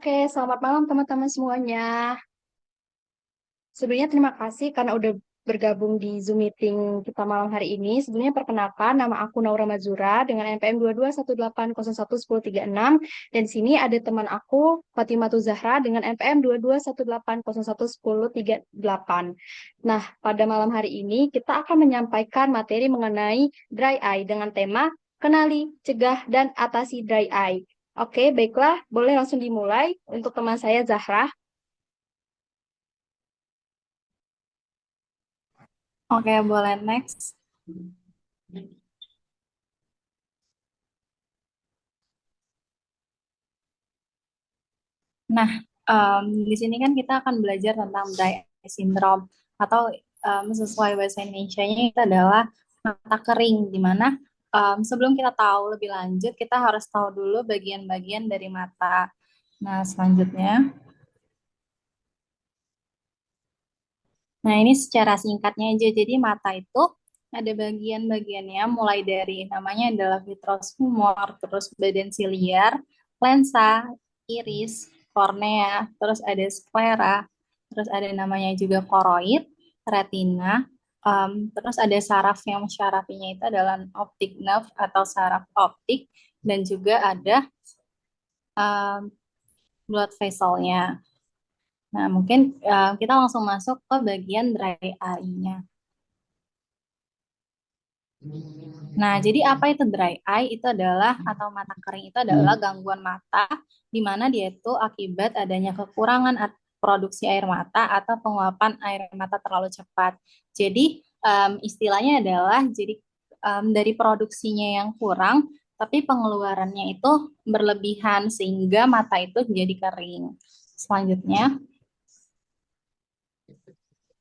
Oke, selamat malam teman-teman semuanya. Sebelumnya terima kasih karena udah bergabung di Zoom meeting kita malam hari ini. Sebelumnya perkenalkan, nama aku Naura Mazura dengan NPM 2218011036 dan di sini ada teman aku Fatimatu Zahra dengan NPM 2218011038. Nah, pada malam hari ini kita akan menyampaikan materi mengenai dry eye dengan tema kenali, cegah, dan atasi dry eye. Oke, baiklah, boleh langsung dimulai untuk teman saya Zahra. Oke, boleh next. Nah, di sini kan kita akan belajar tentang dry eye syndrome atau sesuai bahasa Indonesia-nya itu adalah mata kering, di mana sebelum kita tahu lebih lanjut, kita harus tahu dulu bagian-bagian dari mata. Nah, selanjutnya, nah ini secara singkatnya aja. Jadi mata itu ada bagian-bagiannya, mulai dari namanya adalah vitreous humor, terus badan siliar, lensa, iris, kornea, terus ada sklera, terus ada namanya juga koroid, retina, terus ada saraf yang syarafinya itu adalah optic nerve atau saraf optik, dan juga ada um, blood vessel-nya. Nah, mungkin kita langsung masuk ke bagian dry eye-nya. Nah, jadi apa itu dry eye? Itu adalah atau mata kering itu adalah gangguan mata di mana dia itu akibat adanya kekurangan produksi air mata atau penguapan air mata terlalu cepat. Jadi istilahnya adalah jadi dari produksinya yang kurang, tapi pengeluarannya itu berlebihan sehingga mata itu jadi kering. Selanjutnya,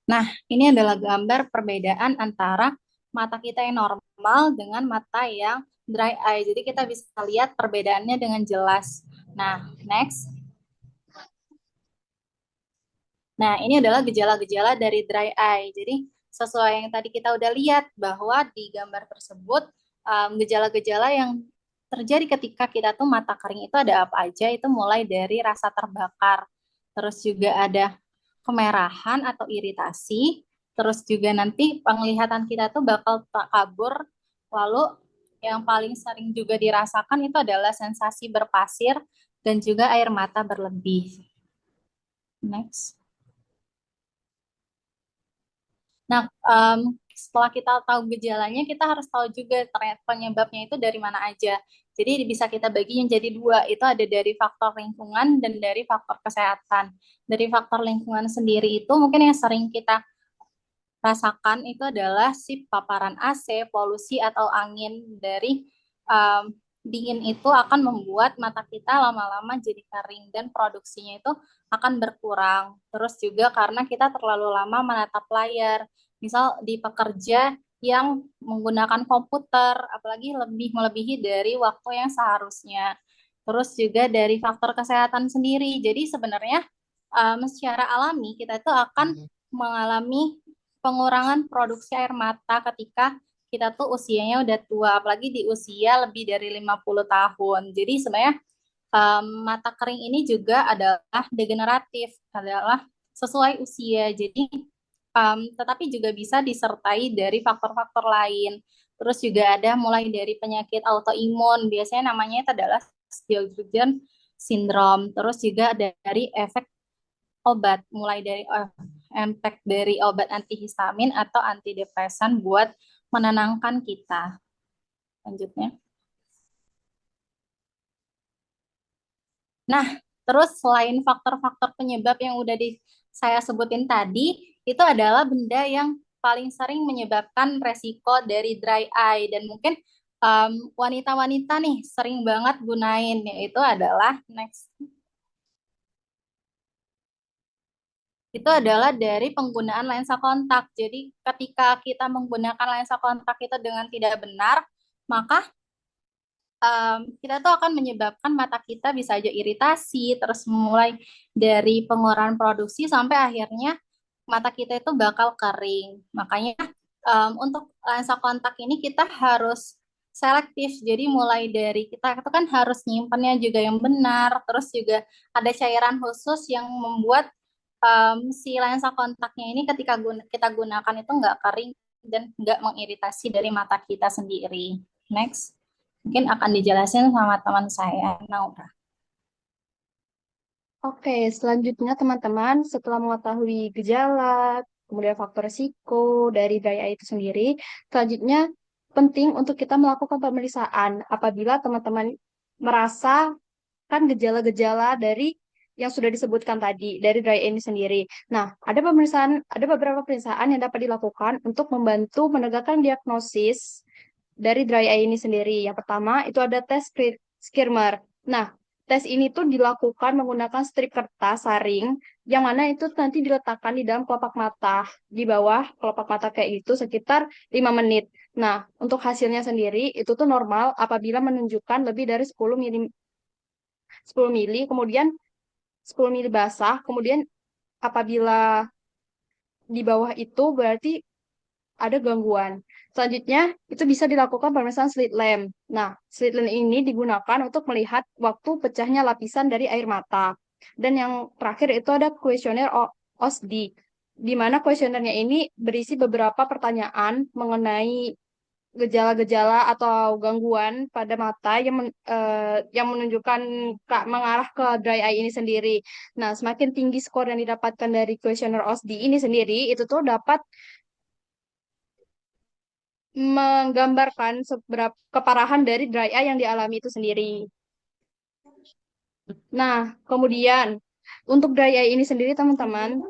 nah, ini adalah gambar perbedaan antara mata kita yang normal dengan mata yang dry eye. Jadi kita bisa lihat perbedaannya dengan jelas. Nah, next. Nah, ini adalah gejala-gejala dari dry eye. Jadi, sesuai yang tadi kita udah lihat bahwa di gambar tersebut, gejala-gejala yang terjadi ketika kita tuh mata kering itu ada apa aja? Itu mulai dari rasa terbakar, terus juga ada kemerahan atau iritasi, terus juga nanti penglihatan kita tuh bakal tak kabur, lalu yang paling sering juga dirasakan itu adalah sensasi berpasir dan juga air mata berlebih. Next. Nah, setelah kita tahu gejalanya, kita harus tahu juga ternyata penyebabnya itu dari mana aja. Jadi bisa kita bagi menjadi dua, itu ada dari faktor lingkungan dan dari faktor kesehatan. Dari faktor lingkungan sendiri itu mungkin yang sering kita rasakan itu adalah si paparan AC, polusi atau angin dari dingin itu akan membuat mata kita lama-lama jadi kering dan produksinya itu akan berkurang. Terus juga karena kita terlalu lama menatap layar, misal di pekerja yang menggunakan komputer, apalagi lebih melebihi dari waktu yang seharusnya. Terus juga dari faktor kesehatan sendiri. Jadi sebenarnya secara alami kita itu akan mengalami pengurangan produksi air mata ketika kita tuh usianya udah tua, apalagi di usia lebih dari 50 tahun. Jadi sebenarnya mata kering ini juga adalah degeneratif, adalah sesuai usia. Jadi tetapi juga bisa disertai dari faktor-faktor lain. Terus juga ada mulai dari penyakit autoimun, biasanya namanya itu adalah Sjogren syndrome. Terus juga dari efek obat, mulai dari efek dari obat antihistamin atau antidepresan buat menenangkan kita. Lanjutnya. Nah, terus selain faktor-faktor penyebab yang udah saya sebutin tadi, itu adalah benda yang paling sering menyebabkan resiko dari dry eye dan mungkin wanita-wanita nih sering banget gunain, yaitu adalah next. Itu adalah dari penggunaan lensa kontak. Jadi ketika kita menggunakan lensa kontak itu dengan tidak benar, maka kita tuh akan menyebabkan mata kita bisa aja iritasi, terus mulai dari pengurangan produksi sampai akhirnya mata kita itu bakal kering. Makanya untuk lensa kontak ini kita harus selektif. Jadi mulai dari kita itu kan harus nyimpannya juga yang benar, terus juga ada cairan khusus yang membuat si lensa kontaknya ini ketika kita gunakan itu nggak kering dan nggak mengiritasi dari mata kita sendiri. Next, mungkin akan dijelasin sama teman saya, Naura. Oke, selanjutnya teman-teman, setelah mengetahui gejala, kemudian faktor risiko dari dry eye itu sendiri, selanjutnya penting untuk kita melakukan pemeriksaan apabila teman-teman merasakan gejala-gejala dari yang sudah disebutkan tadi, dari dry eye ini sendiri. Nah, ada beberapa pemeriksaan yang dapat dilakukan untuk membantu menegakkan diagnosis dari dry eye ini sendiri. Yang pertama, itu ada tes Schirmer. Nah, tes ini tuh dilakukan menggunakan strip kertas saring, yang mana itu nanti diletakkan di dalam kelopak mata, di bawah kelopak mata kayak itu sekitar 5 menit. Nah, untuk hasilnya sendiri, itu tuh normal apabila menunjukkan lebih dari 10 mili, kemudian 10 mili basah, kemudian apabila di bawah itu berarti ada gangguan. Selanjutnya, itu bisa dilakukan pemeriksaan slit lamp. Nah, slit lamp ini digunakan untuk melihat waktu pecahnya lapisan dari air mata. Dan yang terakhir itu ada kuesioner OSD, di mana kuesionernya ini berisi beberapa pertanyaan mengenai gejala-gejala atau gangguan pada mata yang menunjukkan mengarah ke dry eye ini sendiri. Nah, semakin tinggi skor yang didapatkan dari kuesioner OSD ini sendiri, itu tuh dapat menggambarkan seberapa keparahan dari dry eye yang dialami itu sendiri. Nah, kemudian untuk dry eye ini sendiri teman-teman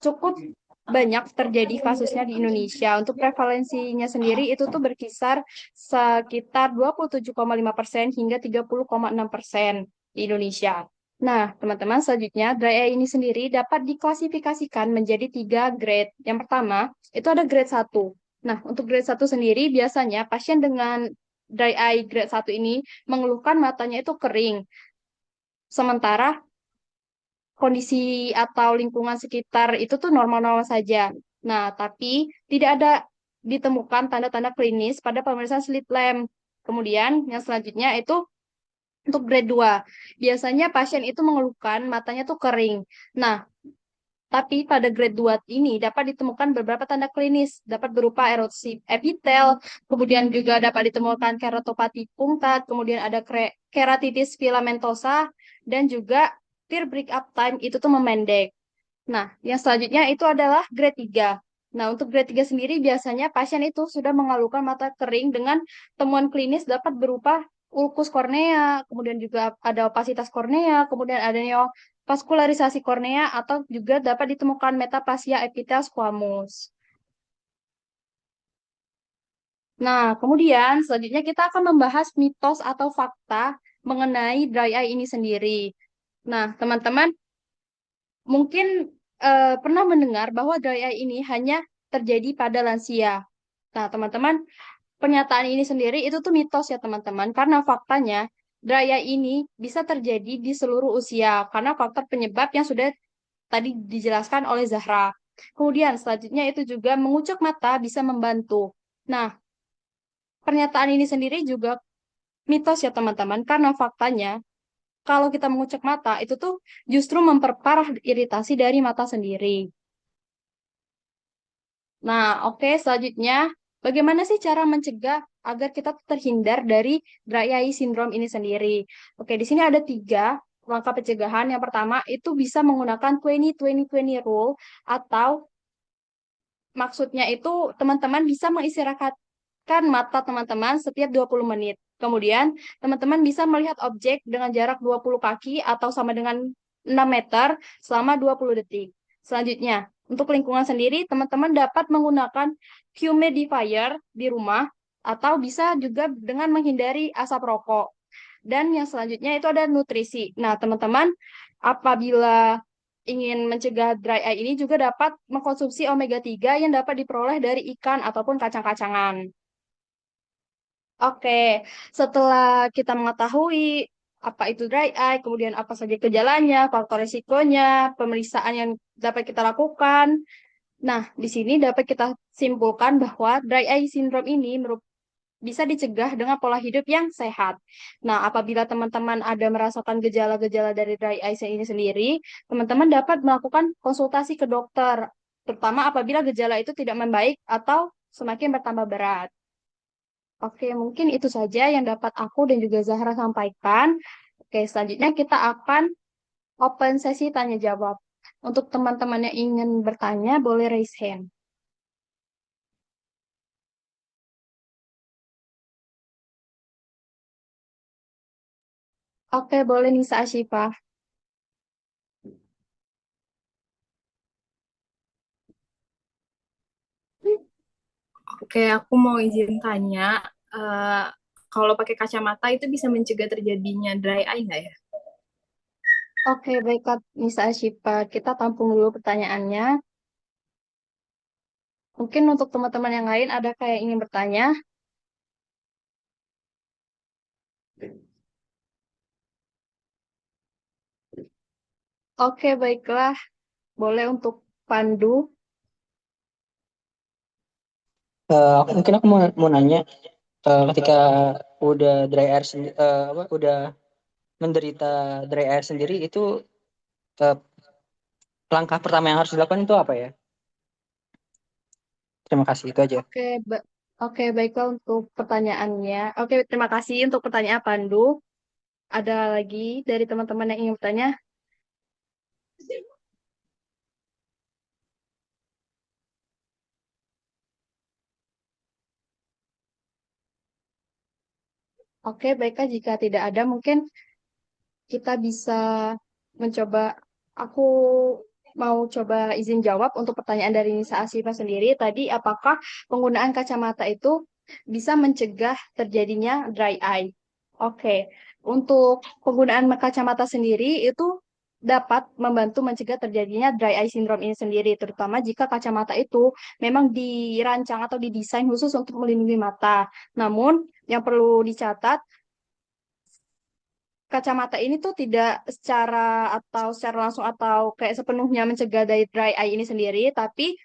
cukup banyak terjadi kasusnya di Indonesia. Untuk prevalensinya sendiri itu tuh berkisar sekitar 27,5% hingga 30,6% di Indonesia. Nah, teman-teman, selanjutnya dry eye ini sendiri dapat diklasifikasikan menjadi 3 grade. Yang pertama, itu ada grade 1. Nah, untuk grade 1 sendiri biasanya pasien dengan dry eye grade 1 ini mengeluhkan matanya itu kering. Sementara kondisi atau lingkungan sekitar itu tuh normal-normal saja. Nah, tapi tidak ada ditemukan tanda-tanda klinis pada pemeriksaan slit lamp. Kemudian yang selanjutnya itu untuk grade 2. Biasanya pasien itu mengeluhkan matanya tuh kering. Nah, tapi pada grade 2 ini dapat ditemukan beberapa tanda klinis, dapat berupa erosi epitel, kemudian juga dapat ditemukan keratopati punctat, kemudian ada keratitis filamentosa, dan juga tear break-up time itu tuh memendek. Nah, yang selanjutnya itu adalah grade 3. Nah, untuk grade 3 sendiri biasanya pasien itu sudah mengeluhkan mata kering dengan temuan klinis dapat berupa ulkus kornea, kemudian juga ada opasitas kornea, kemudian adanya vaskularisasi kornea atau juga dapat ditemukan metaplasia epitel squamous. Nah, kemudian selanjutnya kita akan membahas mitos atau fakta mengenai dry eye ini sendiri. Nah, teman-teman mungkin pernah mendengar bahwa dry eye ini hanya terjadi pada lansia. Nah, teman-teman, pernyataan ini sendiri itu tuh mitos ya, teman-teman, karena faktanya dry eye ini bisa terjadi di seluruh usia karena faktor penyebab yang sudah tadi dijelaskan oleh Zahra. Kemudian selanjutnya itu juga mengucek mata bisa membantu. Nah, pernyataan ini sendiri juga mitos ya, teman-teman, karena faktanya kalau kita mengucek mata itu tuh justru memperparah iritasi dari mata sendiri. Nah, oke, selanjutnya bagaimana sih cara mencegah agar kita terhindar dari dry eye syndrome ini sendiri? Oke, di sini ada 3 langkah pencegahan. Yang pertama itu bisa menggunakan 20-20-20 rule atau maksudnya itu teman-teman bisa mengistirahatkan mata teman-teman setiap 20 menit. Kemudian, teman-teman bisa melihat objek dengan jarak 20 kaki atau sama dengan 6 meter selama 20 detik. Selanjutnya, untuk lingkungan sendiri, teman-teman dapat menggunakan humidifier di rumah atau bisa juga dengan menghindari asap rokok. Dan yang selanjutnya itu ada nutrisi. Nah, teman-teman, apabila ingin mencegah dry eye ini juga dapat mengkonsumsi omega 3 yang dapat diperoleh dari ikan ataupun kacang-kacangan. Oke, setelah kita mengetahui apa itu dry eye, kemudian apa saja gejalanya, faktor risikonya, pemeriksaan yang dapat kita lakukan. Nah, di sini dapat kita simpulkan bahwa dry eye syndrome ini bisa dicegah dengan pola hidup yang sehat. Nah, apabila teman-teman ada merasakan gejala-gejala dari dry eye ini sendiri, teman-teman dapat melakukan konsultasi ke dokter, terutama apabila gejala itu tidak membaik atau semakin bertambah berat. Oke, mungkin itu saja yang dapat aku dan juga Zahra sampaikan. Oke, selanjutnya kita akan open sesi tanya jawab. Untuk teman-teman yang ingin bertanya, boleh raise hand. Oke, boleh Nisa Asyifa. Oke, aku mau izin tanya, eh, kalau pakai kacamata itu bisa mencegah terjadinya dry eye nggak ya? Oke, baiklah Nisa Asyifa. Kita tampung dulu pertanyaannya. Mungkin untuk teman-teman yang lain ada kayak ingin bertanya. Oke, baiklah. Boleh untuk Pandu. Mungkin aku mau nanya, ketika udah dry air udah menderita dry air sendiri itu, eh, langkah pertama yang harus dilakukan itu apa ya? Terima kasih, itu aja. Oke, oke, baiklah untuk pertanyaannya. Oke, terima kasih untuk pertanyaan Pandu. Ada lagi dari teman-teman yang ingin bertanya? Oke, baiklah jika tidak ada, mungkin kita bisa mencoba, aku mau coba izin jawab untuk pertanyaan dari Nisa Asifah sendiri. Tadi, apakah penggunaan kacamata itu bisa mencegah terjadinya dry eye? Oke, untuk penggunaan kacamata sendiri itu dapat membantu mencegah terjadinya dry eye syndrome ini sendiri, terutama jika kacamata itu memang dirancang atau didesain khusus untuk melindungi mata. Namun, yang perlu dicatat, kacamata ini tuh tidak secara langsung atau kayak sepenuhnya mencegah dari dry eye ini sendiri, tapi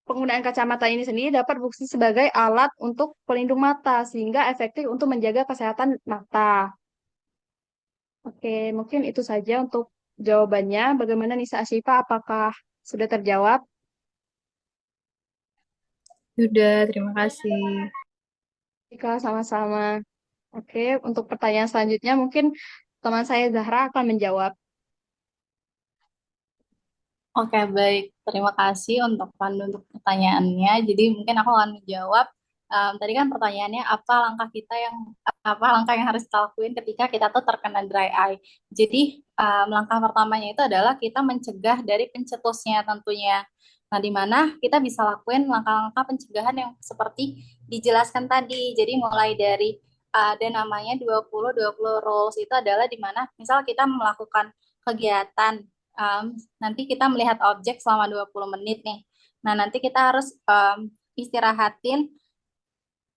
penggunaan kacamata ini sendiri dapat berfungsi sebagai alat untuk pelindung mata sehingga efektif untuk menjaga kesehatan mata. Oke, mungkin itu saja untuk jawabannya. Bagaimana Nisa Asyifa, apakah sudah terjawab? Sudah, terima kasih. Jika sama-sama. Oke, untuk pertanyaan selanjutnya mungkin teman saya Zahra akan menjawab. Oke, baik. Terima kasih untuk Pandu untuk pertanyaannya. Jadi mungkin aku akan menjawab. Tadi kan pertanyaannya apa langkah yang harus kita lakuin ketika kita tuh terkena dry eye. Jadi langkah pertamanya itu adalah kita mencegah dari pencetusnya tentunya. Nah, di mana kita bisa lakuin langkah-langkah pencegahan yang seperti dijelaskan tadi. Jadi mulai dari ada namanya 20-20 rules itu adalah di mana misal kita melakukan kegiatan, nanti kita melihat objek selama 20 menit nih. Nah, nanti kita harus istirahatin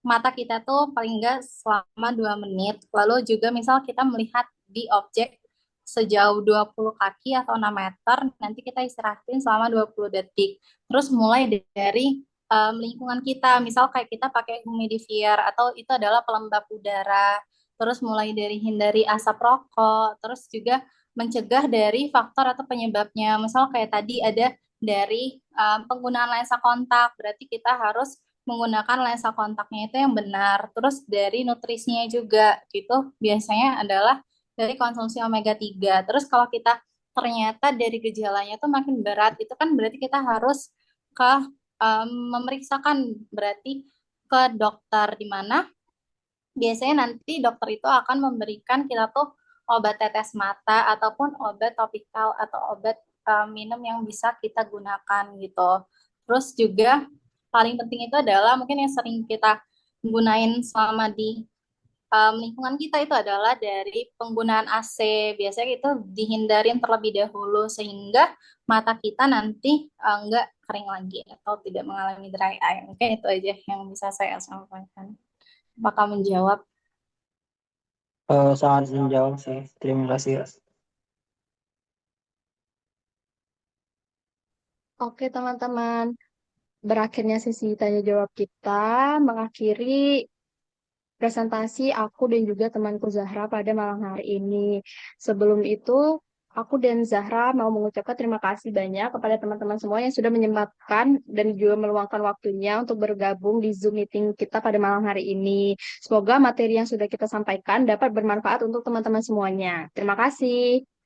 mata kita tuh paling enggak selama 2 menit. Lalu juga misal kita melihat di objek sejauh 20 kaki atau 6 meter, nanti kita istirahatin selama 20 detik. Terus mulai dari lingkungan kita, misal kayak kita pakai humidifier atau itu adalah pelembab udara. Terus mulai dari hindari asap rokok, terus juga mencegah dari faktor atau penyebabnya. Misal kayak tadi ada dari penggunaan lensa kontak, berarti kita harus menggunakan lensa kontaknya itu yang benar. Terus dari nutrisinya juga gitu biasanya adalah dari konsumsi omega 3. Terus kalau kita ternyata dari gejalanya itu makin berat, itu kan berarti kita harus ke memeriksakan berarti ke dokter di mana biasanya nanti dokter itu akan memberikan kita tuh obat tetes mata ataupun obat topikal atau obat minum yang bisa kita gunakan gitu. Terus juga paling penting itu adalah mungkin yang sering kita gunain selama di lingkungan kita itu adalah dari penggunaan AC. Biasanya itu dihindarin terlebih dahulu sehingga mata kita nanti enggak kering lagi atau tidak mengalami dry eye. Mungkin itu aja yang bisa saya sampaikan. Apakah menjawab? Sangat menjawab sih. Terima kasih. Oke, teman-teman. berakhirnya sesi tanya jawab kita, mengakhiri presentasi aku dan juga temanku Zahra pada malam hari ini. Sebelum itu, aku dan Zahra mau mengucapkan terima kasih banyak kepada teman-teman semua yang sudah menyempatkan dan juga meluangkan waktunya untuk bergabung di Zoom meeting kita pada malam hari ini. Semoga materi yang sudah kita sampaikan dapat bermanfaat untuk teman-teman semuanya. Terima kasih.